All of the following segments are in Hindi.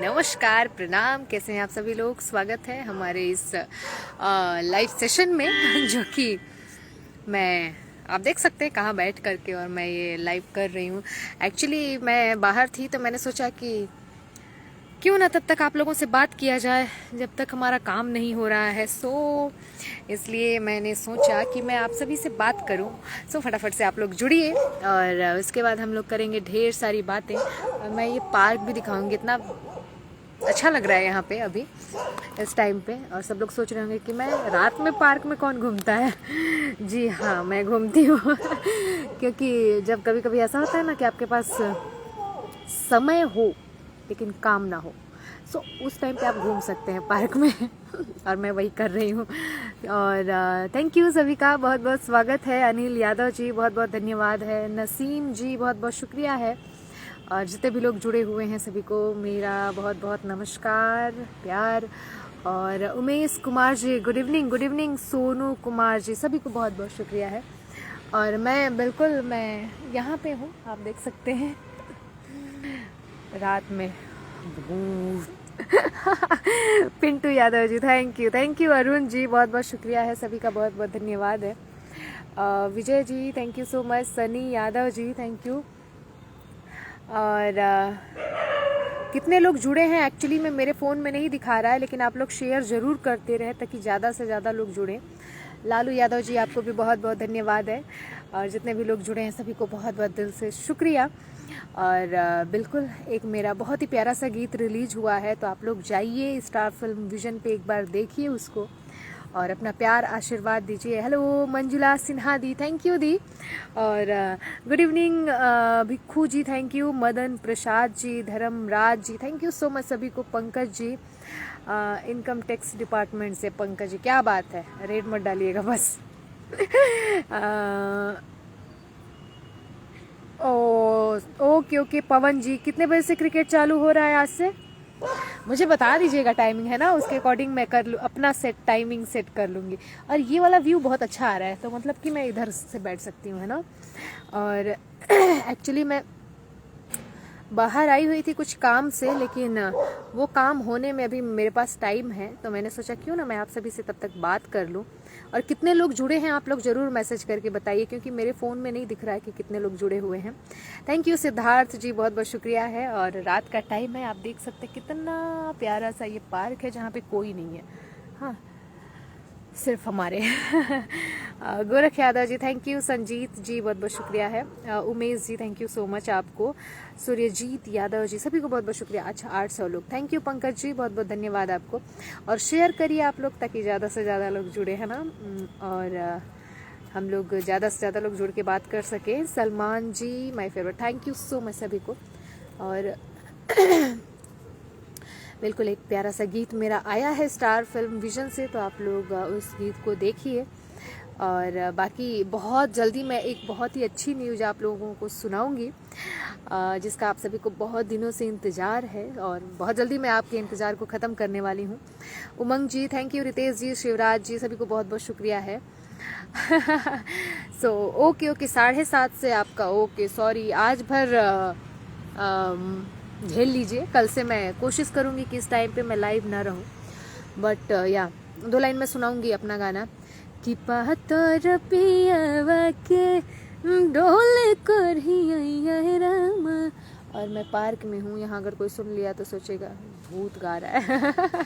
नमस्कार, प्रणाम। कैसे हैं आप सभी लोग? स्वागत है हमारे इस लाइव सेशन में जो कि मैं आप देख सकते हैं कहाँ बैठ करके और मैं ये लाइव कर रही हूँ। एक्चुअली मैं बाहर थी तो मैंने सोचा कि क्यों ना तब तक आप लोगों से बात किया जाए जब तक हमारा काम नहीं हो रहा है। इसलिए मैंने सोचा कि मैं आप सभी से बात करूं। फटाफट से आप लोग जुड़िए और उसके बाद हम लोग करेंगे ढेर सारी बातें। और मैं ये पार्क भी दिखाऊंगी, इतना अच्छा लग रहा है यहाँ पे अभी इस टाइम पे। और सब लोग सोच रहे होंगे कि मैं रात में पार्क में कौन घूमता है। जी हाँ, मैं घूमती हूँ क्योंकि जब कभी कभी ऐसा होता है ना कि आपके पास समय हो लेकिन काम ना हो, उस टाइम पे आप घूम सकते हैं पार्क में और मैं वही कर रही हूँ। और थैंक यू सभी का बहुत बहुत स्वागत है। अनिल यादव जी बहुत बहुत धन्यवाद है। नसीम जी बहुत बहुत शुक्रिया है। और जितने भी लोग जुड़े हुए हैं सभी को मेरा बहुत बहुत नमस्कार, प्यार। और Umesh Kumar ji good evening, good evening. Sonu Kumar ji सभी को बहुत बहुत शुक्रिया है। और मैं यहाँ पे हूँ, आप देख सकते हैं रात में भूत पिंटू यादव जी थैंक यू। अरुण जी बहुत बहुत शुक्रिया है, सभी का बहुत बहुत धन्यवाद है। Vijay ji thank you so much. Sunny Yadav ji thank you. और कितने लोग जुड़े हैं एक्चुअली में मेरे फ़ोन में नहीं दिखा रहा है, लेकिन आप लोग शेयर ज़रूर करते रहे ताकि ज़्यादा से ज़्यादा लोग जुड़ें। लालू यादव जी आपको भी बहुत बहुत धन्यवाद है। और जितने भी लोग जुड़े हैं सभी को बहुत बहुत दिल से शुक्रिया। और बिल्कुल एक मेरा बहुत ही प्यारा सा गीत रिलीज हुआ है, तो आप लोग जाइए स्टार फिल्म विजन पे एक बार देखिए उसको और अपना प्यार आशीर्वाद दीजिए। हेलो मंजुला सिन्हा दी थैंक यू दी। और good evening Bhikkhu ji thank you. Madan Prasad ji, Dharmraj ji thank you so much सभी को। Pankaj ji income tax department से, पंकज जी क्या बात है, रेड मत डालिएगा बस। Okay okay. पवन जी कितने बजे से क्रिकेट चालू हो रहा है आज से? मुझे बता दीजिएगा टाइमिंग, है ना, उसके अकॉर्डिंग मैं कर लूँ अपना टाइमिंग सेट कर लूँगी। और ये वाला व्यू बहुत अच्छा आ रहा है तो मतलब कि मैं इधर से बैठ सकती हूँ, है ना। और एक्चुअली मैं बाहर आई हुई थी कुछ काम से, लेकिन वो काम होने में अभी मेरे पास टाइम है, तो मैंने सोचा क्यों ना मैं आप सभी से तब तक बात कर लूँ। और कितने लोग जुड़े हैं आप लोग ज़रूर मैसेज करके बताइए, क्योंकि मेरे फ़ोन में नहीं दिख रहा है कि कितने लोग जुड़े हुए हैं। थैंक यू सिद्धार्थ जी बहुत बहुत शुक्रिया है। और रात का टाइम है, आप देख सकते हैं कितना प्यारा सा ये पार्क है जहाँ पे कोई नहीं है, हाँ सिर्फ हमारे गोरख यादव जी थैंक यू। संजीत जी बहुत बहुत शुक्रिया है। Umesh ji thank you so much आपको। सूर्यजीत यादव जी सभी को बहुत बहुत शुक्रिया। अच्छा 800 लोग, थैंक यू पंकज जी बहुत बहुत धन्यवाद आपको। और शेयर करिए आप लोग ताकि ज़्यादा से ज़्यादा लोग जुड़े, है ना। और हम लोग ज़्यादा से ज़्यादा लोग जुड़ के बात कर सकें। Salman ji my favourite, thank you so much सभी को। और बिल्कुल एक प्यारा सा गीत मेरा आया है स्टार फिल्म विजन से, तो आप लोग उस गीत को देखिए। और बाकी बहुत जल्दी मैं एक बहुत ही अच्छी न्यूज़ आप लोगों को सुनाऊंगी, जिसका आप सभी को बहुत दिनों से इंतज़ार है और बहुत जल्दी मैं आपके इंतज़ार को ख़त्म करने वाली हूँ। उमंग जी थैंक यू। रितेश जी, शिवराज जी सभी को बहुत बहुत शुक्रिया है। ओके 7:30 से आपका ओके, सॉरी आज भर झेल लीजिए, कल से मैं कोशिश करूँगी कि इस टाइम पे मैं लाइव ना रहूँ। बट या 2 लाइन में सुनाऊंगी अपना गाना कि पातर पियावा के डोले कर ही रामा। और मैं पार्क में हूँ, यहाँ अगर कोई सुन लिया तो सोचेगा भूत गा रहा है।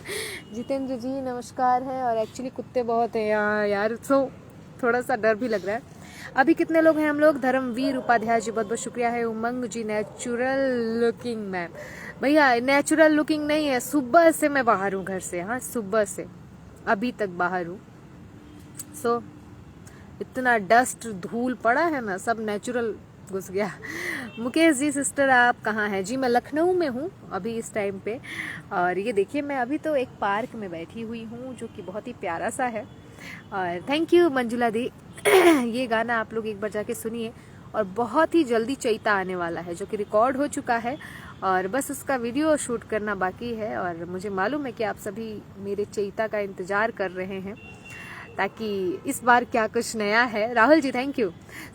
जितेंद्र जी नमस्कार है। और एक्चुअली कुत्ते बहुत हैं यहाँ यार, थोड़ा सा डर भी लग रहा है। अभी कितने लोग हैं हम लोग? धर्मवीर उपाध्याय जी बहुत बहुत शुक्रिया है। उमंग जी नेचुरल लुकिंग मैम, भैया नेचुरल लुकिंग नहीं है, सुबह से मैं बाहर हूँ घर से, हाँ सुबह से अभी तक बाहर हूँ। इतना डस्ट धूल पड़ा है ना, सब नेचुरल घुस गया। मुकेश जी सिस्टर आप कहाँ हैं? जी मैं लखनऊ में हूँ अभी इस टाइम पे। और ये देखिए मैं अभी तो एक पार्क में बैठी हुई हूँ जो कि बहुत ही प्यारा सा है। और थैंक यू मंजुला दी। ये गाना आप लोग एक बार जाके सुनिए। और बहुत ही जल्दी चैता आने वाला है जो कि रिकॉर्ड हो चुका है और बस उसका वीडियो शूट करना बाकी है। और मुझे मालूम है कि आप सभी मेरे चैता का इंतज़ार कर रहे हैं ताकि इस बार क्या कुछ नया है। Rahul ji thank you.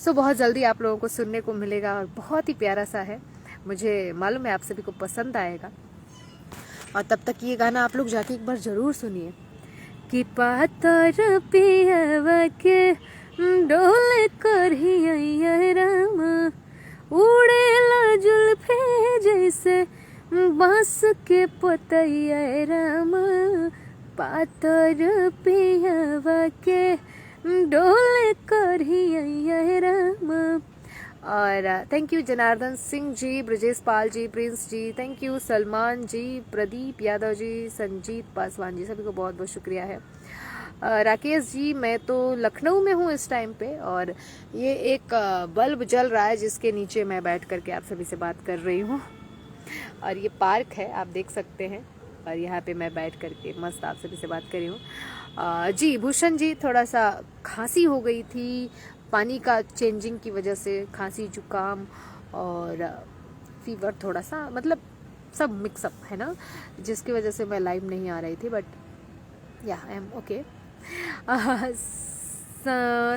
बहुत जल्दी आप लोगों को सुनने को मिलेगा और बहुत ही प्यारा सा है, मुझे मालूम है आप सभी को पसंद आएगा। और तब तक ये गाना आप लोग जाके एक बार ज़रूर सुनिए कि पातर पियवा के डोले करहिया रामा उड़ेला जुल्फे जैसे बांस के पतैया रामा पातर पियवा के डोले करहिया रामा। और thank you Janardan Singh ji, Brajesh Pal ji, Prince ji, thank you Salman ji, Pradeep Yadav ji, Sanjeet Paswan ji, सभी को बहुत बहुत शुक्रिया है। राकेश जी, मैं तो लखनऊ में हूँ इस टाइम पे और ये एक बल्ब जल रहा है जिसके नीचे मैं बैठ करके आप सभी से बात कर रही हूँ। और ये पार्क है, आप देख सकते हैं, और यहाँ पे मैं बैठ करके मस्त आप सभी से बात कर रही हूँ। जी भूषण जी, थोड़ा सा खांसी हो गई थी, पानी का चेंजिंग की वजह से खांसी जुकाम और फीवर, थोड़ा सा मतलब सब मिक्सअप है ना, जिसकी वजह से मैं लाइव नहीं आ रही थी, बट या I am okay.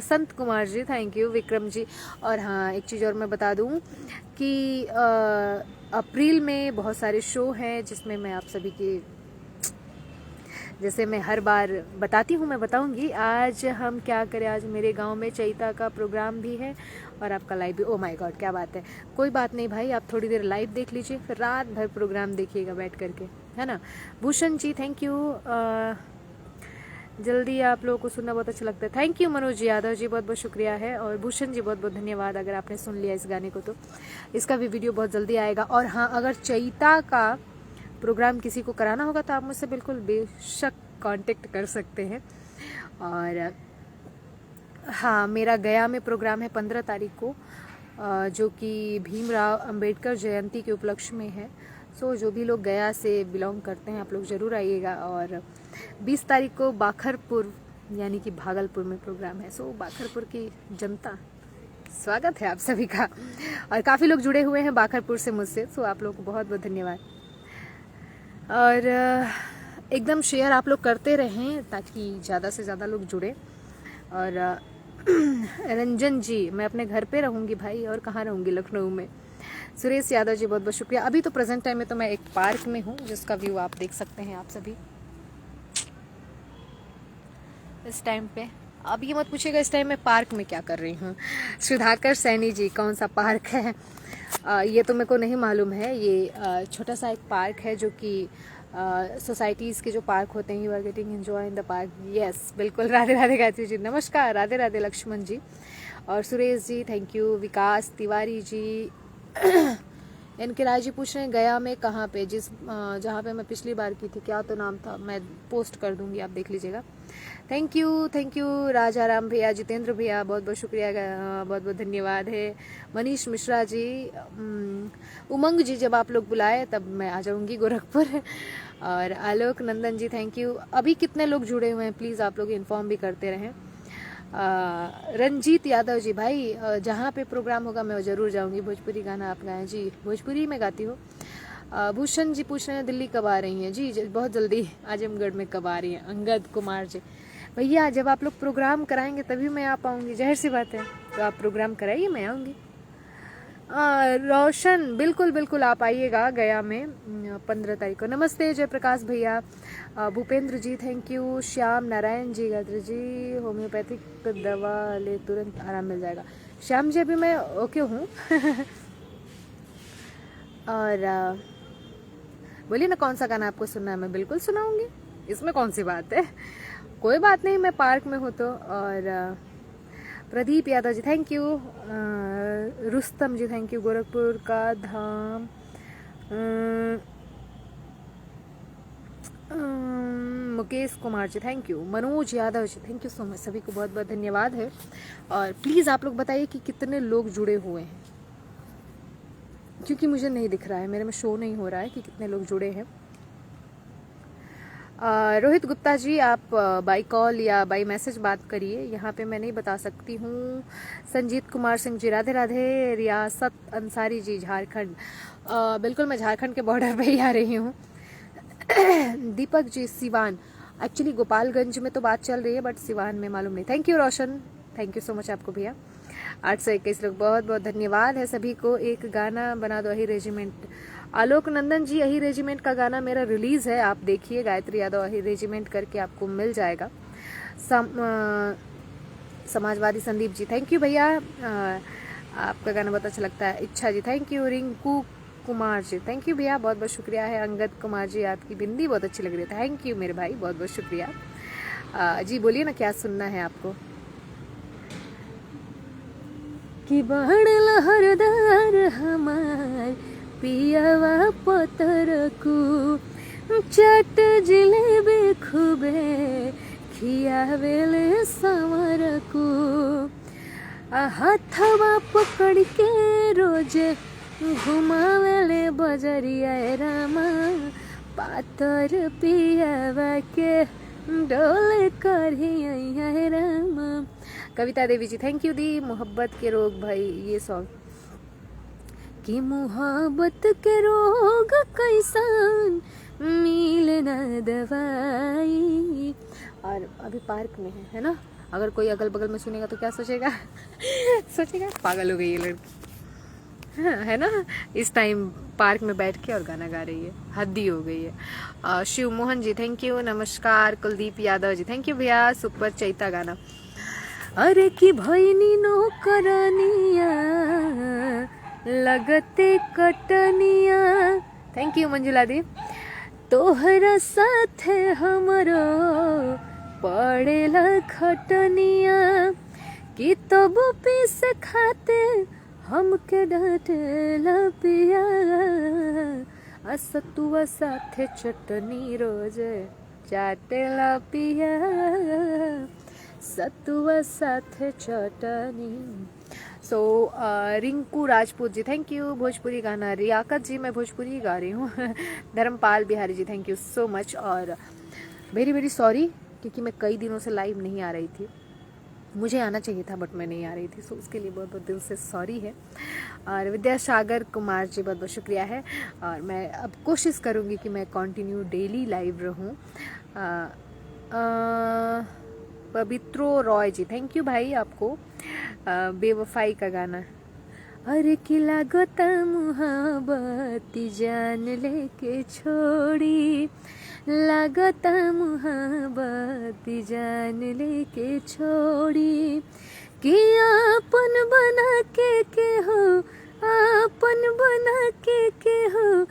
Sant Kumar ji, thank you. Vikram ji, और हाँ एक चीज़ और मैं बता दूँ कि अप्रैल में बहुत सारे शो हैं जिसमें मैं आप सभी के, जैसे मैं हर बार बताती हूँ, मैं बताऊँगी आज हम क्या करें। आज मेरे गांव में चैता का प्रोग्राम भी है और आपका लाइव भी। ओह माय गॉड, क्या बात है। कोई बात नहीं भाई, आप थोड़ी देर लाइव देख लीजिए, फिर रात भर प्रोग्राम देखिएगा बैठ करके, है ना। Bhushan ji, thank you. जल्दी आप लोगों को सुनना बहुत अच्छा लगता है, थैंक यू। मनोज यादव जी, बहुत बहुत शुक्रिया है। और भूषण जी, बहुत बहुत धन्यवाद। अगर आपने सुन लिया इस गाने को तो इसका भी वीडियो बहुत जल्दी आएगा। और हाँ, अगर चैता का प्रोग्राम किसी को कराना होगा तो आप मुझसे बिल्कुल बेशक कांटेक्ट कर सकते हैं। और हाँ, मेरा गया में प्रोग्राम है 15 तारीख को, जो कि भीमराव अंबेडकर जयंती के उपलक्ष्य में है। सो जो भी लोग गया से बिलोंग करते हैं आप लोग ज़रूर आइएगा। और 20 तारीख को बाखरपुर यानी कि भागलपुर में प्रोग्राम है। सो बाखरपुर की जनता, स्वागत है आप सभी का। और काफ़ी लोग जुड़े हुए हैं बाखरपुर से मुझसे, सो आप लोगों को बहुत बहुत धन्यवाद। और एकदम शेयर आप लोग करते रहें ताकि ज़्यादा से ज़्यादा लोग जुड़े। और रंजन जी, मैं अपने घर पे रहूँगी भाई, और कहाँ रहूँगी, लखनऊ में। सुरेश यादव जी, बहुत बहुत शुक्रिया। अभी तो प्रेजेंट टाइम में तो मैं एक पार्क में हूँ जिसका व्यू आप देख सकते हैं आप सभी इस टाइम पे। अब ये मत पूछिएगा इस टाइम मैं पार्क में क्या कर रही हूँ। सुधाकर सैनी जी, कौन सा पार्क है? ये तो मेरे को नहीं मालूम है। ये छोटा सा एक पार्क है जो कि सोसाइटीज़ के जो पार्क होते हैं, you are getting enjoy in the park. Yes, बिल्कुल। राधे राधे गायत्री जी, नमस्कार। राधे राधे लक्ष्मण जी, और सुरेश जी, थैंक यू। विकास तिवारी जी, इनके राय जी पूछ रहे हैं गया में कहाँ पे, जहाँ पे मैं पिछली बार की थी, क्या तो नाम था, मैं पोस्ट कर दूंगी, आप देख लीजिएगा। थैंक यू राजा राम भैया, जितेंद्र भैया, बहुत बहुत शुक्रिया, बहुत बहुत धन्यवाद है। मनीष मिश्रा जी, उमंग जी, जब आप लोग बुलाए तब मैं आ जाऊंगी गोरखपुर। और आलोक नंदन जी, थैंक यू। अभी कितने लोग जुड़े हुए हैं प्लीज़ आप लोग इन्फॉर्म भी करते रहें। रंजीत यादव जी, भाई जहाँ पे प्रोग्राम होगा मैं ज़रूर जाऊंगी। भोजपुरी गाना आप गाएं जी, भोजपुरी में गाती हूँ। भूषण जी पूछ रहे हैं दिल्ली कब आ रही हैं? जी बहुत जल्दी, आजमगढ़ में कब आ रही हैं? अंगद कुमार जी, भैया जब आप लोग प्रोग्राम कराएंगे तभी मैं आ पाऊंगी, जाहिर सी बात है। तो आप प्रोग्राम कराइए, मैं आऊँगी। रोशन, बिल्कुल बिल्कुल आप आइएगा गया में 15 तारीख को। नमस्ते जयप्रकाश भैया। Bhupendra ji, thank you. Shyam Narayan ji, Gayatri ji, homeopathic दवा ले तुरंत आराम मिल जाएगा। श्याम जी, अभी मैं ओके हूँ। और बोलिए ना कौन सा गाना आपको सुनना है, मैं बिल्कुल सुनाऊंगी, इसमें कौन सी बात है। कोई बात नहीं, मैं पार्क में हूँ तो। और Pradeep Yadav ji, thank you. Rustam ji, thank you. Gorakhpur का धाम, Mukesh Kumar ji, thank you. Manoj Yadav ji, thank you so much, सभी को बहुत बहुत धन्यवाद है। और प्लीज़ आप लोग बताइए कि कितने लोग जुड़े हुए हैं, क्योंकि मुझे नहीं दिख रहा है, मेरे में शो नहीं हो रहा है कि कितने लोग जुड़े हैं। रोहित गुप्ता जी, आप बाई कॉल या बाई मैसेज बात करिए, यहाँ पे मैं नहीं बता सकती हूँ। संजीत कुमार सिंह जी, राधे राधे। रियासत अंसारी जी, झारखंड, बिल्कुल मैं झारखंड के बॉर्डर पे ही आ रही हूँ। दीपक जी, सिवान, एक्चुअली गोपालगंज में तो बात चल रही है बट सिवान में मालूम नहीं। Thank you Roshan, thank you so much आपको भैया। 821 लोग, बहुत बहुत धन्यवाद है सभी को। एक गाना बना दो ही रेजिमेंट आलोक नंदन जी, अही रेजिमेंट का गाना मेरा रिलीज है, आप देखिए, गायत्री यादव अही रेजिमेंट करके आपको मिल जाएगा। समाजवादी संदीप जी, थैंक यू भैया, आपका गाना बहुत अच्छा लगता है। Ichchha ji, thank you. Rinku Kumar ji, thank you भैया, बहुत बहुत शुक्रिया है। अंगद कुमार जी, आपकी बिंदी बहुत अच्छी लग रही है, थैंक यू मेरे भाई, बहुत बहुत शुक्रिया। जी बोलिए ना, क्या सुनना है आपको? कि बड़ लहरदार हमार पियावा पतर को, चट जिलेबी खूबे खियावेले संवर को, हाथवा पकड़ के रोजे घुमावेले बजरिया रामा, पातर पियावा के डोले करिया रामा। कविता देवी जी, थैंक यू दी। मोहब्बत के रोग, भाई ये सॉन्ग कि मोहब्बत के रोग कैसन मिल न दवाई। और अभी पार्क में है ना, अगर कोई अगल बगल में सुनेगा तो क्या सोचेगा? सोचेगा पागल हो गई ये लड़की, है ना। इस टाइम पार्क में बैठ के और गाना गा रही है, हद्दी हो गई है। Shiv Mohan ji, thank you. नमस्कार। कुलदीप यादव जी, थैंक यू भैया, सुपर चैता गाना। अरे की भैनी नो करनिया लगते कटनिया, थैंक यू मंजुला दी। तोहरा साथ हमरो पड़ेला खटनिया, कि तब पीस खाते हमके डांटेला पिया, असतुआ साथे चटनी रोजे चाटेला पिया, सतुआ साथे चटनी। सो रिंकू राजपूत जी, थैंक यू। भोजपुरी गाना, रियाकत जी, मैं भोजपुरी गा रही हूँ। Dharmpal Bihari ji, thank you so much. और वेरी वेरी सॉरी, क्योंकि मैं कई दिनों से लाइव नहीं आ रही थी, मुझे आना चाहिए था बट मैं नहीं आ रही थी, सो उसके लिए बहुत बहुत दिल से सॉरी है। और विद्यासागर कुमार जी, बहुत बहुत शुक्रिया है। और मैं अब कोशिश करूँगी कि मैं कंटिन्यू डेली लाइव रहूँ। पवित्रो रॉय जी, थैंक यू भाई आपको। बेवफाई का गाना, अरे की लागत मुहाबती जान लेके छोड़ी, लागत मुहाबती जान लेके छोड़ी, कि आपन बना के हो, आपन बना के हो,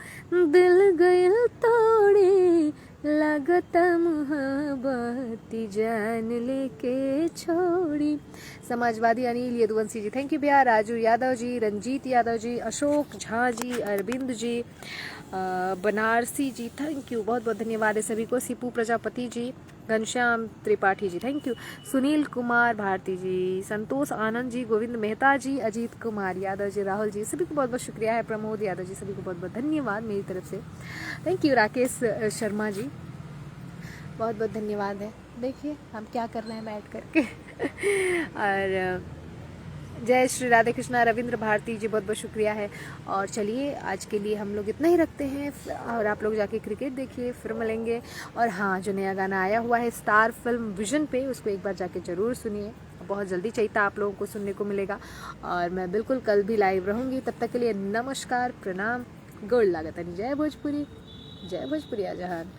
दिल गयल तोड़ी, लागत मुहाबती जान लेके छोड़ी। समाजवादी अनिल यदुवंशी जी, थैंक यू भैया। राजू यादव जी, रंजीत यादव जी, अशोक झा जी, अरविंद जी, बनारसी जी, थैंक यू, बहुत बहुत धन्यवाद है सभी को। सिपू प्रजापति जी, घनश्याम त्रिपाठी जी, थैंक यू। सुनील कुमार भारती जी, संतोष आनंद जी, गोविंद मेहता जी, अजीत कुमार यादव जी, राहुल जी, सभी को बहुत बहुत शुक्रिया है। प्रमोद यादव जी, सभी को बहुत बहुत धन्यवाद मेरी तरफ से, थैंक यू। राकेश शर्मा जी, बहुत बहुत धन्यवाद है। देखिए हम क्या कर रहे हैं बैठ करके। और जय श्री राधे कृष्णा। रविंद्र भारती जी, बहुत बहुत शुक्रिया है। और चलिए आज के लिए हम लोग इतना ही रखते हैं, और आप लोग जाके क्रिकेट देखिए, फिर मिलेंगे। और हाँ, जो नया गाना आया हुआ है स्टार फिल्म विजन पे, उसको एक बार जाके ज़रूर सुनिए, बहुत जल्दी चैता आप लोगों को सुनने को मिलेगा। और मैं बिल्कुल कल भी लाइव रहूँगी, तब तक के लिए नमस्कार, प्रणाम, गोड़ लागत। जय भोजपुरी, जय भोजपुरी जहान।